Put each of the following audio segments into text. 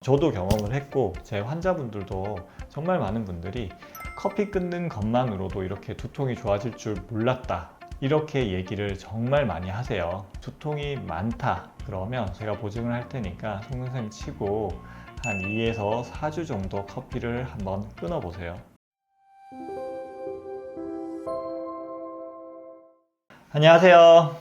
저도 경험을 했고 제 환자분들도 정말 많은 분들이 커피 끊는 것만으로도 이렇게 두통이 좋아질 줄 몰랐다, 이렇게 얘기를 정말 많이 하세요. 두통이 많다 그러면 제가 보증을 할 테니까 송선생님 치고 한 2에서 4주 정도 커피를 한번 끊어 보세요. 안녕하세요.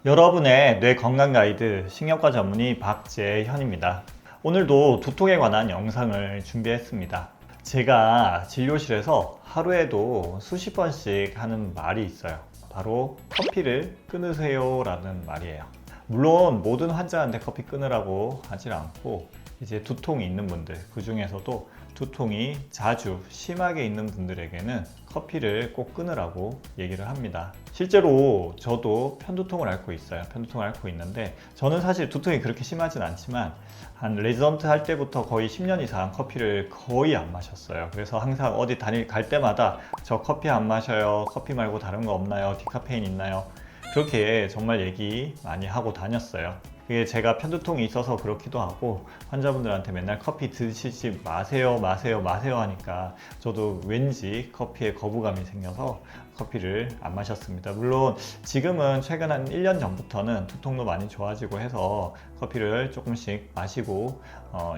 여러분의 뇌 건강 가이드 신경과 전문의 박재현입니다. 오늘도 두통에 관한 영상을 준비했습니다. 제가 진료실에서 하루에도 수십 번씩 하는 말이 있어요. 바로 커피를 끊으세요 라는 말이에요. 물론 모든 환자한테 커피 끊으라고 하질 않고 이제 두통이 있는 분들, 그 중에서도 두통이 자주 심하게 있는 분들에게는 커피를 꼭 끊으라고 얘기를 합니다. 실제로 저도 편두통을 앓고 있어요. 편두통을 앓고 있는데 저는 사실 두통이 그렇게 심하진 않지만 한 레지던트 할 때부터 거의 10년 이상 커피를 거의 안 마셨어요. 그래서 항상 어디 갈 때마다 저 커피 안 마셔요, 커피 말고 다른 거 없나요, 디카페인 있나요, 그렇게 정말 얘기 많이 하고 다녔어요. 그게 제가 편두통이 있어서 그렇기도 하고 환자분들한테 맨날 커피 드시지 마세요 하니까 저도 왠지 커피에 거부감이 생겨서 커피를 안 마셨습니다. 물론 지금은 최근 한 1년 전부터는 두통도 많이 좋아지고 해서 커피를 조금씩 마시고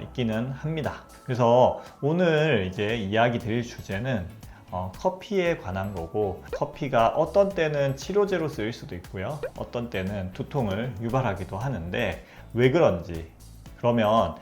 있기는 합니다. 그래서 오늘 이제 이야기 드릴 주제는 커피에 관한 거고, 커피가 어떤 때는 치료제로 쓰일 수도 있고요, 어떤 때는 두통을 유발하기도 하는데 왜 그런지, 그러면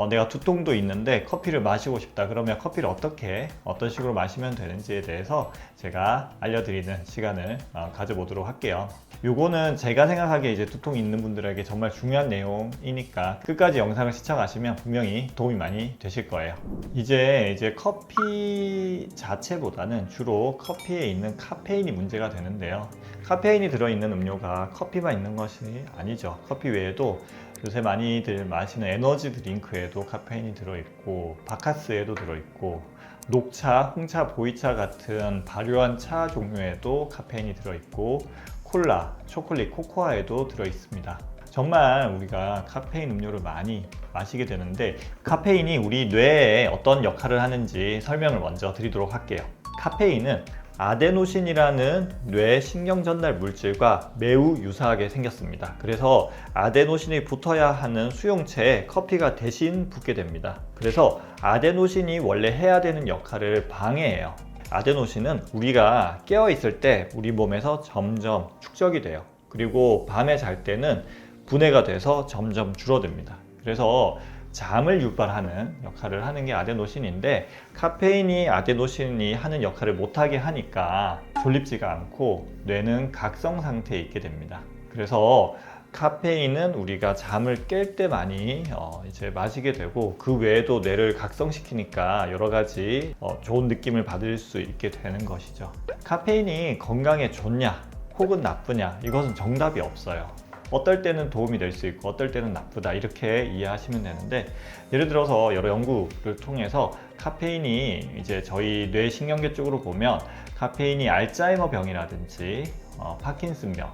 내가 두통도 있는데 커피를 마시고 싶다 그러면 커피를 어떤 식으로 마시면 되는지에 대해서 제가 알려드리는 시간을 가져보도록 할게요. 요거는 제가 생각하기에 이제 두통이 있는 분들에게 정말 중요한 내용이니까 끝까지 영상을 시청하시면 분명히 도움이 많이 되실 거예요. 이제 커피 자체보다는 주로 커피에 있는 카페인이 문제가 되는데요. 카페인이 들어있는 음료가 커피만 있는 것이 아니죠. 커피 외에도 요새 많이들 마시는 에너지 드링크에도 카페인이 들어있고, 바카스에도 들어있고, 녹차, 홍차, 보이차 같은 발효한 차 종류에도 카페인이 들어있고, 콜라, 초콜릿, 코코아에도 들어있습니다. 정말 우리가 카페인 음료를 많이 마시게 되는데 카페인이 우리 뇌에 어떤 역할을 하는지 설명을 먼저 드리도록 할게요. 카페인은 아데노신이라는 뇌 신경 전달 물질과 매우 유사하게 생겼습니다. 그래서 아데노신이 붙어야 하는 수용체에 커피가 대신 붙게 됩니다. 그래서 아데노신이 원래 해야 되는 역할을 방해해요. 아데노신은 우리가 깨어 있을 때 우리 몸에서 점점 축적이 돼요. 그리고 밤에 잘 때는 분해가 돼서 점점 줄어듭니다. 그래서 잠을 유발하는 역할을 하는 게 아데노신인데, 카페인이 아데노신이 하는 역할을 못하게 하니까 졸립지가 않고 뇌는 각성 상태에 있게 됩니다. 그래서 카페인은 우리가 잠을 깰 때 많이 이제 마시게 되고, 그 외에도 뇌를 각성시키니까 여러 가지 좋은 느낌을 받을 수 있게 되는 것이죠. 카페인이 건강에 좋냐 혹은 나쁘냐, 이것은 정답이 없어요. 어떨 때는 도움이 될 수 있고 어떨 때는 나쁘다, 이렇게 이해하시면 되는데, 예를 들어서 여러 연구를 통해서 카페인이 이제 저희 뇌 신경계 쪽으로 보면 카페인이 알츠하이머 병이라든지 파킨슨병,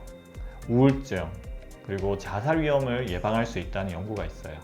우울증, 그리고 자살 위험을 예방할 수 있다는 연구가 있어요.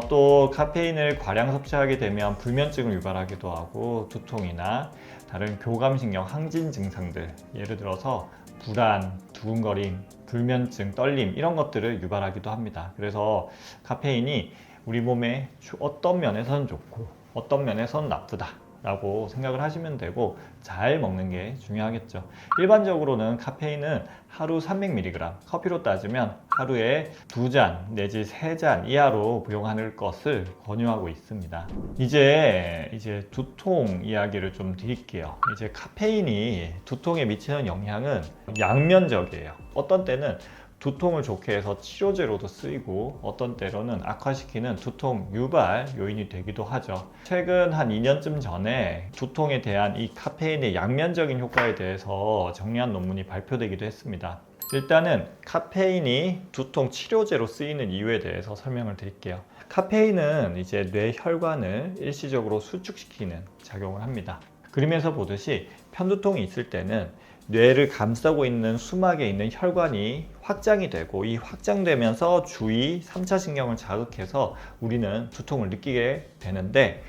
또 카페인을 과량 섭취하게 되면 불면증을 유발하기도 하고 두통이나 다른 교감신경 항진 증상들, 예를 들어서 불안, 두근거림, 불면증, 떨림, 이런 것들을 유발하기도 합니다. 그래서 카페인이 우리 몸에 어떤 면에서는 좋고 어떤 면에서는 나쁘다 라고 생각을 하시면 되고, 잘 먹는 게 중요하겠죠. 일반적으로는 카페인은 하루 300mg, 커피로 따지면 하루에 2잔 내지 3잔 이하로 복용하는 것을 권유하고 있습니다. 이제 두통 이야기를 좀 드릴게요. 이제 카페인이 두통에 미치는 영향은 양면적이에요. 어떤 때는 두통을 좋게 해서 치료제로도 쓰이고 어떤 때로는 악화시키는 두통 유발 요인이 되기도 하죠. 최근 한 2년쯤 전에 두통에 대한 이 카페인의 양면적인 효과에 대해서 정리한 논문이 발표되기도 했습니다. 일단은 카페인이 두통 치료제로 쓰이는 이유에 대해서 설명을 드릴게요. 카페인은 이제 뇌 혈관을 일시적으로 수축시키는 작용을 합니다. 그림에서 보듯이 편두통이 있을 때는 뇌를 감싸고 있는 수막에 있는 혈관이 확장이 되고, 이 확장되면서 주위 3차 신경을 자극해서 우리는 두통을 느끼게 되는데,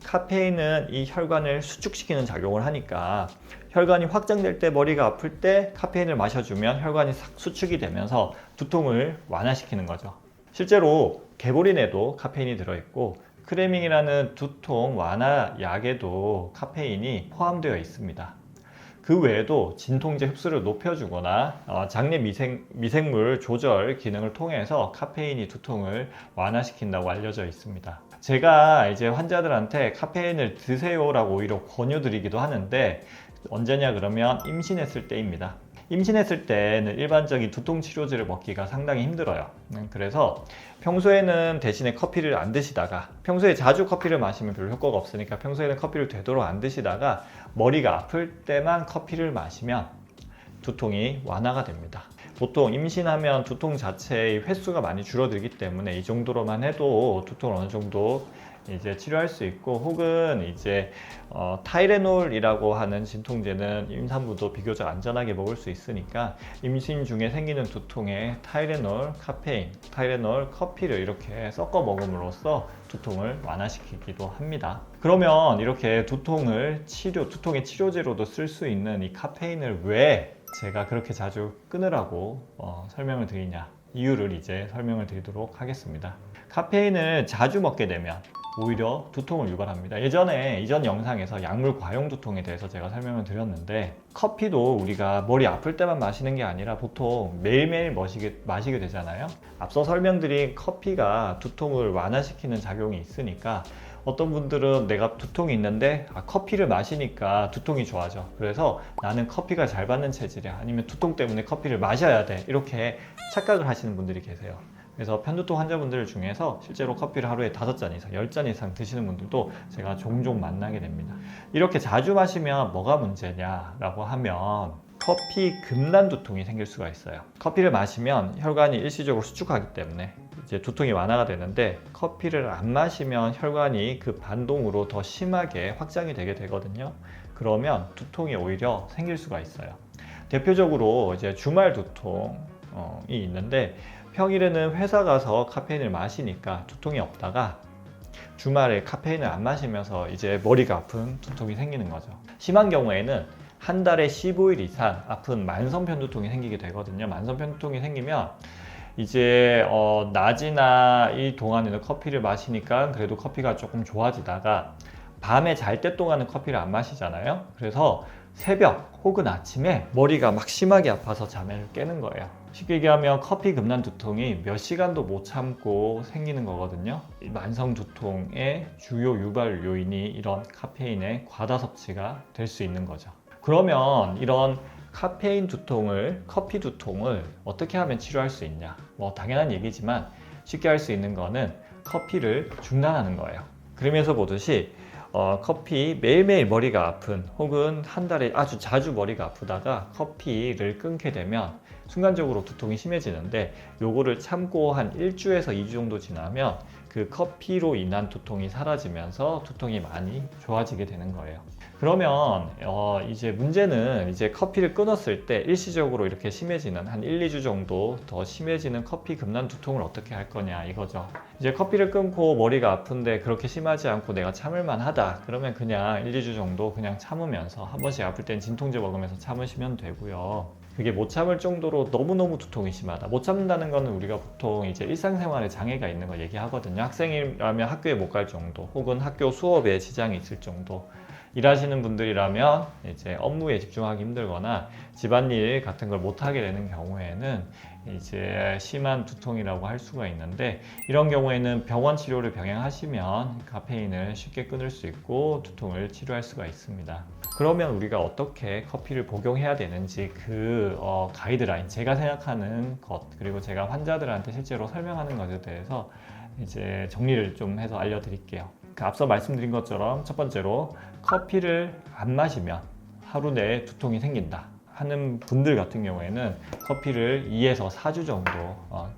카페인은 이 혈관을 수축시키는 작용을 하니까 혈관이 확장될 때, 머리가 아플 때 카페인을 마셔주면 혈관이 싹 수축이 되면서 두통을 완화시키는 거죠. 실제로 개보린에도 카페인이 들어있고 크레밍이라는 두통 완화 약에도 카페인이 포함되어 있습니다. 그 외에도 진통제 흡수를 높여주거나 장내 미생물 조절 기능을 통해서 카페인이 두통을 완화시킨다고 알려져 있습니다. 제가 이제 환자들한테 카페인을 드세요라고 오히려 권유드리기도 하는데, 언제냐 그러면 임신했을 때입니다. 임신했을 때는 일반적인 두통 치료제를 먹기가 상당히 힘들어요. 그래서 평소에는 대신에 커피를 안 드시다가, 평소에 자주 커피를 마시면 별로 효과가 없으니까 평소에는 커피를 되도록 안 드시다가 머리가 아플 때만 커피를 마시면 두통이 완화가 됩니다. 보통 임신하면 두통 자체의 횟수가 많이 줄어들기 때문에 이 정도로만 해도 두통을 어느 정도 이제 치료할 수 있고, 혹은 이제 타이레놀이라고 하는 진통제는 임산부도 비교적 안전하게 먹을 수 있으니까 임신 중에 생기는 두통에 타이레놀, 카페인, 타이레놀, 커피를 이렇게 섞어 먹음으로써 두통을 완화시키기도 합니다. 그러면 이렇게 두통의 치료제로도 쓸 수 있는 이 카페인을 왜 제가 그렇게 자주 끊으라고 설명을 드리냐, 이유를 이제 설명을 드리도록 하겠습니다. 카페인을 자주 먹게 되면 오히려 두통을 유발합니다. 이전 영상에서 약물 과용 두통에 대해서 제가 설명을 드렸는데, 커피도 우리가 머리 아플 때만 마시는 게 아니라 보통 매일매일 마시게 되잖아요. 앞서 설명드린 커피가 두통을 완화시키는 작용이 있으니까 어떤 분들은 내가 두통이 있는데 커피를 마시니까 두통이 좋아져, 그래서 나는 커피가 잘 받는 체질이야, 아니면 두통 때문에 커피를 마셔야 돼, 이렇게 착각을 하시는 분들이 계세요. 그래서 편두통 환자분들 중에서 실제로 커피를 하루에 5잔 이상, 10잔 이상 드시는 분들도 제가 종종 만나게 됩니다. 이렇게 자주 마시면 뭐가 문제냐라고 하면 커피 금단 두통이 생길 수가 있어요. 커피를 마시면 혈관이 일시적으로 수축하기 때문에 이제 두통이 완화가 되는데, 커피를 안 마시면 혈관이 그 반동으로 더 심하게 확장이 되게 되거든요. 그러면 두통이 오히려 생길 수가 있어요. 대표적으로 이제 주말 두통이 있는데, 평일에는 회사 가서 카페인을 마시니까 두통이 없다가 주말에 카페인을 안 마시면서 이제 머리가 아픈 두통이 생기는 거죠. 심한 경우에는 한 달에 15일 이상 아픈 만성편 두통이 생기게 되거든요. 만성편 두통이 생기면 이제 낮이나 이 동안에는 커피를 마시니까 그래도 커피가 조금 좋아지다가 밤에 잘 때 동안은 커피를 안 마시잖아요. 그래서 새벽 혹은 아침에 머리가 막 심하게 아파서 잠을 깨는 거예요. 쉽게 얘기하면 커피 금단 두통이 몇 시간도 못 참고 생기는 거거든요. 이 만성 두통의 주요 유발 요인이 이런 카페인의 과다 섭취가 될 수 있는 거죠. 그러면 이런 카페인 두통을, 커피 두통을 어떻게 하면 치료할 수 있냐? 뭐 당연한 얘기지만 쉽게 할 수 있는 거는 커피를 중단하는 거예요. 그림에서 보듯이 커피 매일매일 머리가 아픈, 혹은 한 달에 아주 자주 머리가 아프다가 커피를 끊게 되면 순간적으로 두통이 심해지는데, 요거를 참고 한 1주에서 2주 정도 지나면 그 커피로 인한 두통이 사라지면서 두통이 많이 좋아지게 되는 거예요. 그러면 이제 문제는 이제 커피를 끊었을 때 일시적으로 이렇게 심해지는, 한 1, 2주 정도 더 심해지는 커피 금단 두통을 어떻게 할 거냐 이거죠. 이제 커피를 끊고 머리가 아픈데 그렇게 심하지 않고 내가 참을만 하다 그러면 그냥 1, 2주 정도 그냥 참으면서, 한 번씩 아플 땐 진통제 먹으면서 참으시면 되고요. 그게 못 참을 정도로 너무너무 두통이 심하다. 못 참는다는 거는 우리가 보통 이제 일상생활에 장애가 있는 걸 얘기하거든요. 학생이라면 학교에 못 갈 정도, 혹은 학교 수업에 지장이 있을 정도. 일하시는 분들이라면 이제 업무에 집중하기 힘들거나 집안일 같은 걸 못하게 되는 경우에는 이제 심한 두통이라고 할 수가 있는데, 이런 경우에는 병원 치료를 병행하시면 카페인을 쉽게 끊을 수 있고 두통을 치료할 수가 있습니다. 그러면 우리가 어떻게 커피를 복용해야 되는지 그 가이드라인, 제가 생각하는 것, 그리고 제가 환자들한테 실제로 설명하는 것에 대해서 이제 정리를 좀 해서 알려드릴게요. 앞서 말씀드린 것처럼 첫 번째로 커피를 안 마시면 하루 내에 두통이 생긴다. 하는 분들 같은 경우에는 커피를 2에서 4주 정도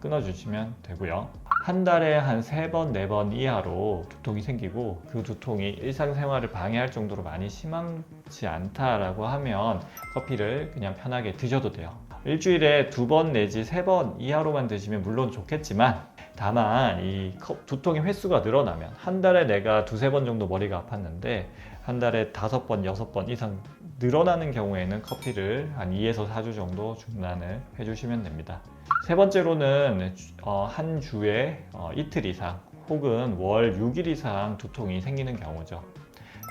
끊어주시면 되고요. 한 달에 한 3번, 4번 이하로 두통이 생기고 그 두통이 일상생활을 방해할 정도로 많이 심하지 않다라고 하면 커피를 그냥 편하게 드셔도 돼요. 일주일에 2번 내지 3번 이하로만 드시면 물론 좋겠지만 다만 이 두통의 횟수가 늘어나면 한 달에 내가 2-3번 정도 머리가 아팠는데 한 달에 5번, 6번 이상 늘어나는 경우에는 커피를 한 2에서 4주 정도 중단을 해주시면 됩니다. 세 번째로는 한 주에 이틀 이상 혹은 월 6일 이상 두통이 생기는 경우죠.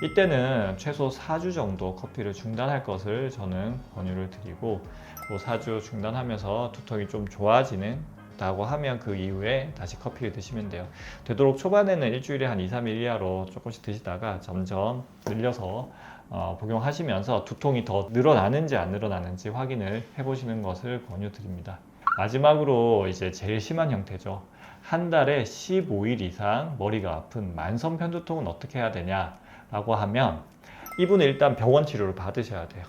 이때는 최소 4주 정도 커피를 중단할 것을 저는 권유를 드리고 또 4주 중단하면서 두통이 좀 좋아지는다고 하면 그 이후에 다시 커피를 드시면 돼요. 되도록 초반에는 일주일에 한 2-3일 이하로 조금씩 드시다가 점점 늘려서 복용하시면서 두통이 더 늘어나는지 안 늘어나는지 확인을 해보시는 것을 권유드립니다. 마지막으로 이제 제일 심한 형태죠. 한 달에 15일 이상 머리가 아픈 만성 편두통은 어떻게 해야 되냐라고 하면 이분은 일단 병원 치료를 받으셔야 돼요.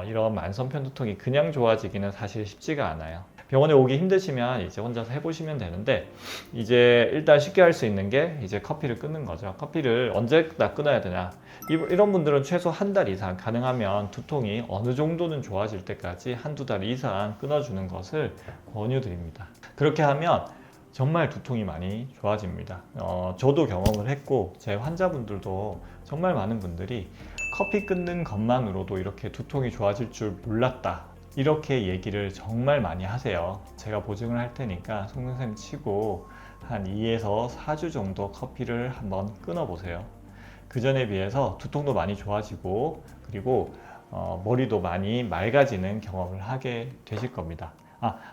이런 만성 편두통이 그냥 좋아지기는 사실 쉽지가 않아요. 병원에 오기 힘드시면 이제 혼자서 해보시면 되는데 이제 일단 쉽게 할 수 있는 게 이제 커피를 끊는 거죠. 커피를 언제나 끊어야 되냐? 이런 분들은 최소 한 달 이상 가능하면 두통이 어느 정도는 좋아질 때까지 한두 달 이상 끊어주는 것을 권유드립니다. 그렇게 하면 정말 두통이 많이 좋아집니다. 저도 경험을 했고 제 환자분들도 정말 많은 분들이 커피 끊는 것만으로도 이렇게 두통이 좋아질 줄 몰랐다. 이렇게 얘기를 정말 많이 하세요. 제가 보증을 할 테니까 송선생님 치고 한 2에서 4주 정도 커피를 한번 끊어보세요. 그 전에 비해서 두통도 많이 좋아지고 그리고 머리도 많이 맑아지는 경험을 하게 되실 겁니다.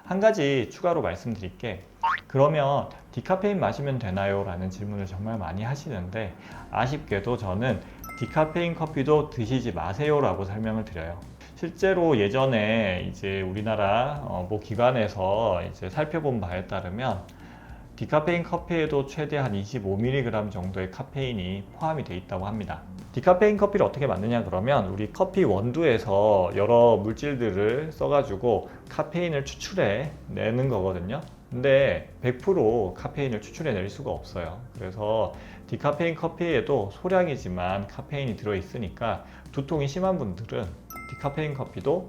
한 가지 추가로 말씀드릴 게 그러면 디카페인 마시면 되나요? 라는 질문을 정말 많이 하시는데 아쉽게도 저는 디카페인 커피도 드시지 마세요 라고 설명을 드려요. 실제로 예전에 이제 우리나라 모 기관에서 이제 살펴본 바에 따르면 디카페인 커피에도 최대 한 25mg 정도의 카페인이 포함이 되어 있다고 합니다. 디카페인 커피를 어떻게 만드냐 그러면 우리 커피 원두에서 여러 물질들을 써가지고 카페인을 추출해 내는 거거든요. 근데 100% 카페인을 추출해 낼 수가 없어요. 그래서 디카페인 커피에도 소량이지만 카페인이 들어있으니까 두통이 심한 분들은 디카페인 커피도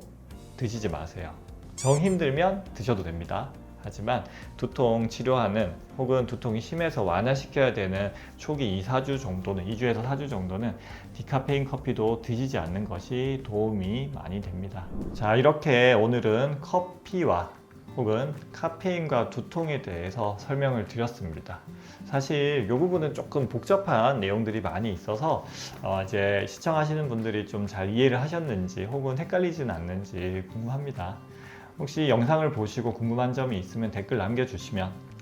드시지 마세요. 정 힘들면 드셔도 됩니다. 하지만 두통 치료하는 혹은 두통이 심해서 완화시켜야 되는 초기 2-4주 정도는 2주에서 4주 정도는 디카페인 커피도 드시지 않는 것이 도움이 많이 됩니다. 자, 이렇게 오늘은 커피와 혹은 카페인과 두통에 대해서 설명을 드렸습니다. 사실 이 부분은 조금 복잡한 내용들이 많이 있어서 이제 시청하시는 분들이 좀 잘 이해를 하셨는지 혹은 헷갈리지는 않는지 궁금합니다. 혹시 영상을 보시고 궁금한 점이 있으면 댓글 남겨주시면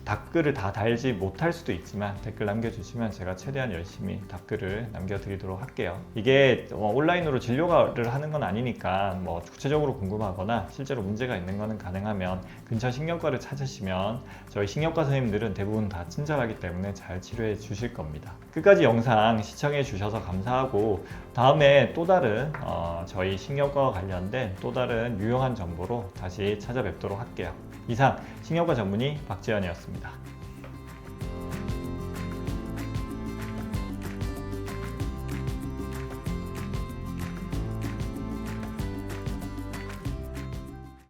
답글을 다 달지 못할 수도 있지만 댓글 남겨주시면 제가 최대한 열심히 답글을 남겨드리도록 할게요. 이게 온라인으로 진료를 하는 건 아니니까 뭐 구체적으로 궁금하거나 실제로 문제가 있는 거는 가능하면 근처 신경과를 찾으시면 저희 신경과 선생님들은 대부분 다 친절하기 때문에 잘 치료해 주실 겁니다. 끝까지 영상 시청해 주셔서 감사하고 다음에 또 다른 저희 신경과와 관련된 또 다른 유용한 정보로 다시 찾아뵙도록 할게요. 이상 신경과 전문의 박지현이었습니다.